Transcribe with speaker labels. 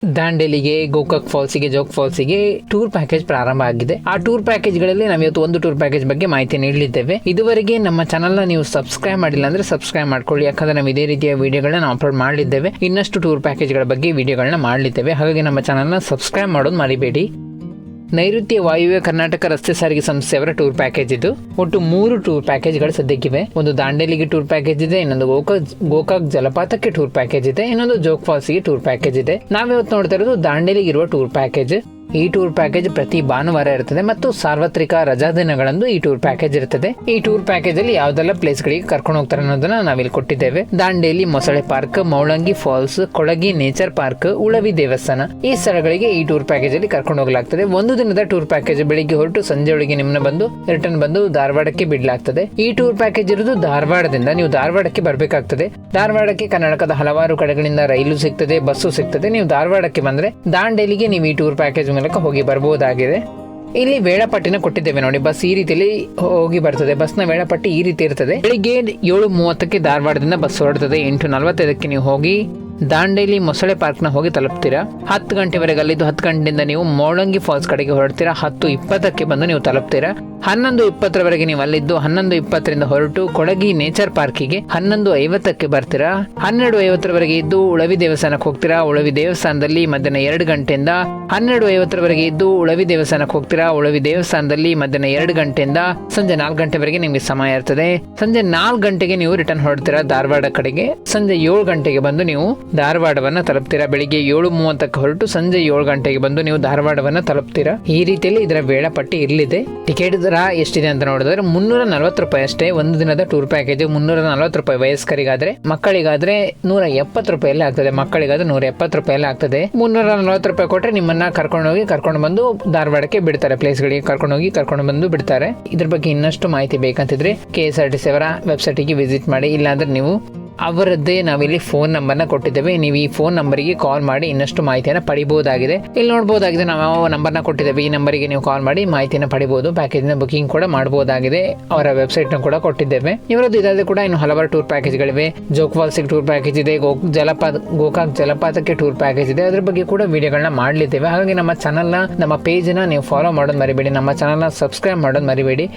Speaker 1: ದಾಂಡೇಲಿಗೆ, Gokak ಫಾಲ್ಸ್ಗೆ, Jog ಫಾಲ್ಸ್ಗೆ tour package ಪ್ರಾರಂಭ ಆಗಿದೆ. ಆ ಟೂರ್ ಪ್ಯಾಕೇಜ್ಗಳಲ್ಲಿ ನಾವು ಇವತ್ತು ಒಂದು ಟೂರ್ ಪ್ಯಾಕೇಜ್ ಬಗ್ಗೆ ಮಾಹಿತಿ ನೀಡಲಿದ್ದೇವೆ. ಇದುವರೆಗೆ ನಮ್ಮ ಚಾನಲ್ನ ನೀವು ಸಬ್ಸ್ಕ್ರೈಬ್ ಮಾಡಿಲ್ಲ ಅಂದ್ರೆ ಸಬ್ಸ್ಕ್ರೈಬ್ ಮಾಡ್ಕೊಳ್ಳಿ. ಯಾಕಂದ್ರೆ ನಾವು ಇದೇ ರೀತಿಯ ವಿಡಿಯೋಗಳನ್ನ ನಾವು ಅಪ್ಲೋಡ್ ಮಾಡಲಿದ್ದೇವೆ. ಇನ್ನಷ್ಟು ಟೂರ್ ಪ್ಯಾಕೇಜ್ಗಳ ಬಗ್ಗೆ ವಿಡಿಯೋಗಳನ್ನ ಮಾಡಲಿದ್ದೇವೆ. ಹಾಗಾಗಿ ನಮ್ಮ ಚಾನಲ್ನ ಸಬ್ಸ್ಕ್ರೈಬ್ ಮಾಡೋದು ಮರಿಬೇಡಿ. ನೈಋತ್ಯ ವಾಯುವ್ಯ ಕರ್ನಾಟಕ ರಸ್ತೆ ಸಾರಿಗೆ ಸಂಸ್ಥೆಯವರ ಟೂರ್ ಪ್ಯಾಕೇಜ್ ಇದು. ಒಟ್ಟು 3 ಟೂರ್ ಪ್ಯಾಕೇಜ್ಗಳು ಸದ್ಯಕ್ಕಿವೆ. ಒಂದು ದಾಂಡೇಲಿಗೆ ಟೂರ್ ಪ್ಯಾಕೇಜ್ ಇದೆ, ಇನ್ನೊಂದು ಗೋಕಾಕ್ ಜಲಪಾತಕ್ಕೆ ಟೂರ್ ಪ್ಯಾಕೇಜ್ ಇದೆ, ಇನ್ನೊಂದು ಜೋಗ್ ಫಾಲ್ಸ್ಗೆ ಟೂರ್ ಪ್ಯಾಕೇಜ್ ಇದೆ. ನಾವಿವತ್ತು ನೋಡ್ತಾ ಇರೋದು ದಾಂಡೇಲಿಗೆ ಇರುವ ಟೂರ್ ಪ್ಯಾಕೇಜ್. ಈ ಟೂರ್ ಪ್ಯಾಕೇಜ್ ಪ್ರತಿ ಭಾನುವಾರ ಇರುತ್ತದೆ ಮತ್ತು ಸಾರ್ವತ್ರಿಕ ರಜಾ ದಿನಗಳಂದು ಈ ಟೂರ್ ಪ್ಯಾಕೇಜ್ ಇರುತ್ತದೆ. ಈ ಟೂರ್ ಪ್ಯಾಕೇಜ್ ಅಲ್ಲಿ ಯಾವ್ದೆಲ್ಲ ಪ್ಲೇಸ್ ಗಳಿಗೆ ಕರ್ಕೊಂಡು ಹೋಗ್ತಾರೆ ಅನ್ನೋದನ್ನ ನಾವಿಲ್ಲಿ ಕೊಟ್ಟಿದ್ದೇವೆ. ದಾಂಡೇಲಿ ಮೊಸಳೆ park, Maulangi falls, Kolagi nature park, Ulavi ದೇವಸ್ಥಾನ ಈ ಸ್ಥಳಗಳಿಗೆ ಈ ಟೂರ್ ಪ್ಯಾಕೇಜ್ ಅಲ್ಲಿ ಕರ್ಕೊಂಡು ಹೋಗಲಾಗ್ತದೆ. ಒಂದು ದಿನದ ಟೂರ್ ಪ್ಯಾಕೇಜ್. ಬೆಳಿಗ್ಗೆ ಹೊರಟು ಸಂಜೆ ಒಳಗೆ ನಿಮ್ಮನ್ನ ಬಂದು ರಿಟರ್ನ್ ಬಂದು ಧಾರವಾಡಕ್ಕೆ ಬಿಡಲಾಗ್ತದೆ. ಈ ಟೂರ್ ಪ್ಯಾಕೇಜ್ ಇರುವುದು ಧಾರವಾಡದಿಂದ. ನೀವು ಧಾರವಾಡಕ್ಕೆ ಬರಬೇಕಾಗ್ತದೆ. ಧಾರವಾಡಕ್ಕೆ ಕರ್ನಾಟಕದ ಹಲವಾರು ಕಡೆಗಳಿಂದ ರೈಲು ಸಿಗ್ತದೆ, ಬಸ್ಸು ಸಿಗ್ತದೆ. ನೀವು ಧಾರವಾಡಕ್ಕೆ ಬಂದ್ರೆ ದಾಂಡೇಲಿಗೆ ನೀವು ಈ ಟೂರ್ ಪ್ಯಾಕೇಜ್ ಮೂಲಕ ಹೋಗಿ ಬರಬಹುದಾಗಿದೆ. ಇಲ್ಲಿ ವೇಳಾಪಟ್ಟಿನ ಕೊಟ್ಟಿದ್ದೇವೆ ನೋಡಿ. ಬಸ್ ಈ ರೀತಿಯಲ್ಲಿ ಹೋಗಿ ಬರ್ತದೆ. ಬಸ್ನ ವೇಳಾಪಟ್ಟಿ ಈ ರೀತಿ ಇರ್ತದೆ. ಬೆಳಿಗ್ಗೆ 7:30ಕ್ಕೆ ಧಾರವಾಡದಿಂದ ಬಸ್ ಹೊರಡ್ತದೆ. 8:45ಕ್ಕೆ ನೀವು ಹೋಗಿ ದಾಂಡೇಲಿ ಮೊಸಳೆ ಪಾರ್ಕ್ ನ ಹೋಗಿ ತಲುಪ್ತೀರಾ. 10 ಗಂಟೆವರೆಗೆ ಅಲ್ಲಿದ್ದು 10 ಗಂಟೆಯಿಂದ ನೀವು ಮೌಳಂಗಿ ಫಾಲ್ಸ್ ಕಡೆಗೆ ಹೊರಡ್ತೀರಾ. 10:20ಕ್ಕೆ ಬಂದು ನೀವು ತಲುಪ್ತೀರಾ. 11:20ರವರೆಗೆ ನೀವು ಅಲ್ಲಿದ್ದು 11:20ರಿಂದ ಹೊರಟು ಕೊಳಗಿ ನೇಚರ್ ಪಾರ್ಕಿಗೆ 11:50ಕ್ಕೆ ಬರ್ತೀರಾ. 12:50ರವರೆಗೆ ಇದ್ದು ಉಳವಿ ದೇವಸ್ಥಾನಕ್ಕೆ ಹೋಗ್ತೀರಾ. ಉಳವಿ ದೇವಸ್ಥಾನದಲ್ಲಿ ಮಧ್ಯಾಹ್ನ 2 ಗಂಟೆಯಿಂದ 12:50ರವರೆಗೆ ಇದ್ದು ಉಳವಿ ದೇವಸ್ಥಾನಕ್ಕೆ ಹೋಗ್ತೀರಾ. ಉಳವಿ ದೇವಸ್ಥಾನದಲ್ಲಿ ಮಧ್ಯಾಹ್ನ 2 ಗಂಟೆಯಿಂದ ಸಂಜೆ 4 ಗಂಟೆವರೆಗೆ ನಿಮಗೆ ಸಮಯ ಇರ್ತದೆ. ಸಂಜೆ 4 ಗಂಟೆಗೆ ನೀವು ರಿಟರ್ನ್ ಹೊರಡ್ತೀರಾ ಧಾರವಾಡ ಕಡೆಗೆ. ಸಂಜೆ 7 ಗಂಟೆಗೆ ಬಂದು ನೀವು ಧಾರವಾಡವನ್ನ ತಲುಪ್ತೀರಾ. ಬೆಳಿಗ್ಗೆ 7:30ಕ್ಕೆ ಹೊರಟು ಸಂಜೆ 7 ಗಂಟೆಗೆ ಬಂದು ನೀವು ಧಾರವಾಡವನ್ನ ತಲುಪ್ತೀರಾ. ಈ ರೀತಿಯಲ್ಲಿ ಇದರ ವೇಳಾಪಟ್ಟಿ ಇರಲಿದೆ. ಟಿಕೆಟ್ ದರ ಎಷ್ಟಿದೆ ಅಂತ ನೋಡಿದ್ರೆ 340 ರೂಪಾಯಿ ಅಷ್ಟೇ. ಒಂದು ದಿನದ ಟೂರ್ ಪ್ಯಾಕೇಜ್ 340 ರೂಪಾಯಿ. ವಯಸ್ಕರಿಗಾದ್ರೆ, ಮಕ್ಕಳಿಗಾದ್ರೆ 170 ರೂಪಾಯಲ್ಲಿ ಆಗ್ತದೆ. ಮಕ್ಕಳಿಗಾದ್ರೆ 170 ರೂಪಾಯಲ್ಲಿ ಆಗ್ತದೆ. 340 ರೂಪಾಯಿ ಕೊಟ್ಟರೆ ನಿಮ್ಮನ್ನ ಕರ್ಕೊಂಡು ಬಂದು ಧಾರವಾಡಕ್ಕೆ ಬಿಡ್ತಾರೆ. ಪ್ಲೇಸ್ ಗಳಿಗೆ ಕರ್ಕೊಂಡು ಬಂದು ಬಿಡ್ತಾರೆ. ಇದ್ರ ಬಗ್ಗೆ ಇನ್ನಷ್ಟು ಮಾಹಿತಿ ಬೇಕಂತಿದ್ರೆ KSRTC ಅವರ ವೆಬ್ಸೈಟ್ಗೆ ವಿಸಿಟ್ ಮಾಡಿ. ಇಲ್ಲಾಂದ್ರೆ ನೀವು ಅವರದ್ದೇ ನಾವಿಲ್ಲಿ ಫೋನ್ ನಂಬರ್ನ ಕೊಟ್ಟಿದ್ದೇವೆ. ನೀವು ಈ ಫೋನ್ ನಂಬರಿಗೆ ಕಾಲ್ ಮಾಡಿ ಇನ್ನಷ್ಟು ಮಾಹಿತಿಯನ್ನು ಪಡಿಬಹುದಾಗಿದೆ. ಇಲ್ಲಿ ನೋಡಬಹುದಾಗಿದೆ, ನಾವು ಯಾವ ನಂಬರ್ನ ಕೊಟ್ಟಿದ್ದೇವೆ. ಈ ನಂಬರಿಗೆ ನೀವು ಕಾಲ್ ಮಾಡಿ ಮಾಹಿತಿಯನ್ನು ಪಡಿಬಹುದು. ಪ್ಯಾಕೇಜ್ನ ಬುಕಿಂಗ್ ಕೂಡ ಮಾಡಬಹುದಾಗಿದೆ. ಅವರ ವೆಬ್ಸೈಟ್ನ ಕೂಡ ಕೊಟ್ಟಿದ್ದೇವೆ. ಇವರದ್ದು ಇದಾದ್ರೆ ಕೂಡ ಇನ್ನು ಹಲವಾರು ಟೂರ್ ಪ್ಯಾಕೇಜ್ಗಳಿವೆ. ಜೋಗ್ ಫಾಲ್ಸ್ಗೆ ಟೂರ್ ಪ್ಯಾಕೇಜ್ ಇದೆ. ಗೋಕಾಕ್ ಜಲಪಾತಕ್ಕೆ ಟೂರ್ ಪ್ಯಾಕೇಜ್ ಇದೆ. ಅದ್ರ ಬಗ್ಗೆ ಕೂಡ ವಿಡಿಯೋಗಳನ್ನ ಮಾಡಲಿದ್ದೇವೆ. ಹಾಗಾಗಿ ನಮ್ಮ ಚಾನಲ್ನ, ನಮ್ಮ ಪೇಜ್ನ ನೀವು ಫಾಲೋ ಮಾಡೋದು ಮರಿಬೇಡಿ. ನಮ್ಮ ಚಾನಲ್ನ ಸಬ್ಸ್ಕ್ರೈಬ್ ಮಾಡೋದು ಮರಿಬೇಡಿ.